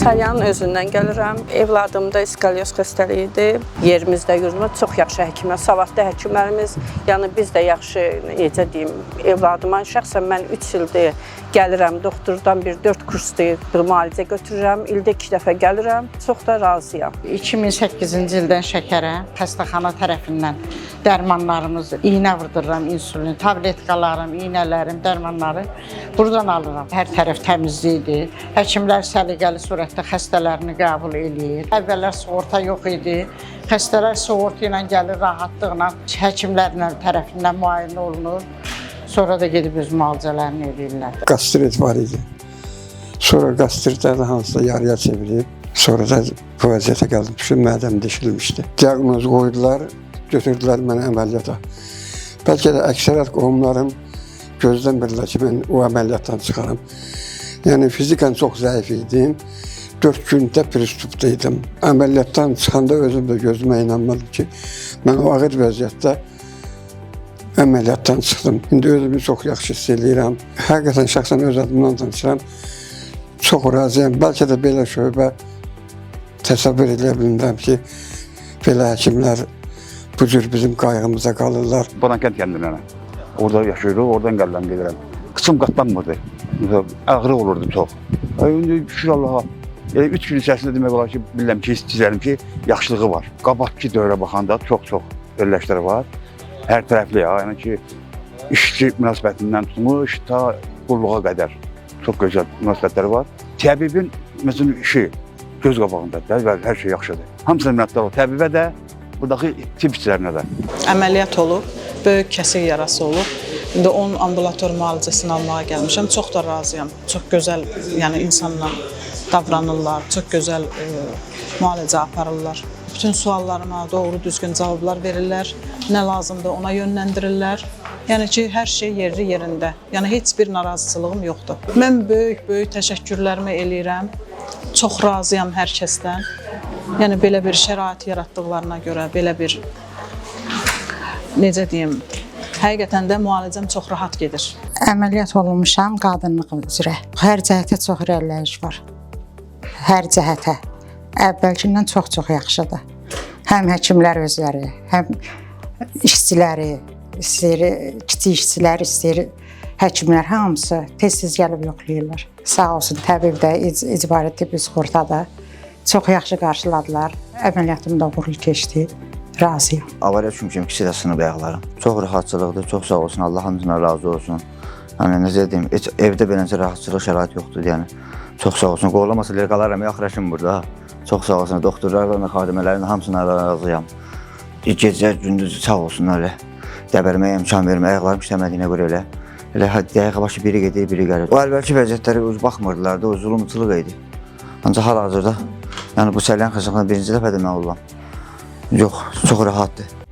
Salyanın özündən gəlirəm. Evladımda iskalyoz xəstəliyidir. Yerimizdə, yurdumuzda çox yaxşı həkimlər, savadlı həkimlərimiz. Yəni biz də yaxşı, necə deyim, evladıma şəxsən mən 3 ildir gəlirəm, doktordan bir 4 kursdur bir müalicə götürürəm. İldə 2 dəfə gəlirəm. Çox da razıyam. 2008-ci ildən şəkərə xəstəxana tərəfindən dərmanlarımız, iynə vurdururam, insulin, tabletkalarım, iynələrim, dərmanları buradan alıram. Hər tərəf təmizlikdir. Həkimlər səliqəli surətdə xəstələrini qəbul edir. Əvvəllər sığorta yox idi. Xəstələr sığorta ilə gəlir, rahatlıqla həkimlərlə tərəfindən müayinə olunur. Sonra da gedib öz müalicələrini edirlər. Qastrit var idi. Sonra qastritləri hansısa yarıya çevirib, sonra da bu vəziyyətə gəldim. Bütün mədəm deşilmişdi. Diaqnoz qoydular, götürdülər məni əməliyyata. Bəlkə də əksərət qohumlarım gözləmirlər ki, mən o əməliyyatdan çıxaram. Yəni fizikən çox zəif idim. 4 gündə pristupdaydım. Əməliyyatdan çıxanda özüm də gözümə inanmadım ki, mən o ağır vəziyyətdə əməliyyatdan çıxdım. İndi özümü çox yaxşı hiss edirəm. Həqiqətən şəxsən öz adımdan danışıram. Çox razıyam. Bəlkə də belə şöbə təsəvvür edə bilmirəm ki, belə həkimlər bu cür bizim qayğımıza qalırlar. Bonankənd kəndinə. Orada yaşayırıq, oradan gəlirəm, gedirəm. Qıçım qatlanmırdı. Ağrı olurdu çox. İndi şükür Allaha. 3 gün içərisində demək olar ki, bilirəm ki, istəyirəm ki, yaxşılığı var. Qabaqki dövrə baxanda çox ölləşlər var. Hər tərəfli ya, yəni ki, işçi münasibətindən tutmuş ta qulluğa qədər çox gözəl münasibətləri var. Təbibin məsələn işi göz qabağındadır və hər şey yaxşıdır. Hamısına minnətdar ol. Təbibə də, buradakı tibb işçilərinə də. Əməliyyat olub, böyük kəsik yarası olub. İndi onun ambulator müalicəsini almağa gəlmişəm. Çox da razıyam. Çox gözəl, yəni insanla davranırlar, çox gözəl müalicə aparırlar. Bütün suallarıma doğru düzgün cavablar verirlər. Nə lazımdır ona yönləndirirlər. Yəni ki, hər şey yerli yerində. Yəni heç bir narazıçılığım yoxdur. Mən böyük təşəkkürlərimi eləyirəm. Çox razıyam hər kəsdən. Yəni belə bir şərait yaratdıqlarına görə, belə bir necə deyim, həqiqətən də müalicəm çox rahat gedir. Əməliyyat olunmuşam qadınlıq üzrə. Hər cəhətə çox irəliləyiş var. Hər cəhətə. Əvvəlkindən çox yaxşıdır. Həm həkimlər özləri, həm işçiləri, kiçik işçilər, həkimlər hamısı tez-tez gəlib yoxlayırlar. Sağ olsun, təbib də, icbari tibbi sığorta da çox yaxşı qarşıladılar. Əməliyyatım da uğurlu keçdi. Razıyam. Avariya çünki ikisi də sınıb ayaqlarım. Çox rahatçılıqdır, çox sağ olsun, Allah hamısına razı olsun. Yəni, necə deyim, evdə beləcə rahatçılıq şərait yoxdur, yəni. Çox sağ olsun, qoğulamasa elə qalaram, yaxraşım burada. Çox sağ olsun, doktorlarla, xadimələrin hamısına razıyam. Gecə, gündüz sağ olsunlar elə. Dəbərməyə imkan vermə, ayaqlarım işləmədiyinə görə elə. Elə dəqiqə başı biri gedir, biri gəlir. O əvvəlki vəziyyətləri baxmırdılar da, o zulümçülük idi. Ancaq hal-hazırda, yəni bu Salyan xəstəxanasında birinci dəfədir mən olam. Yox, çox rahatdır.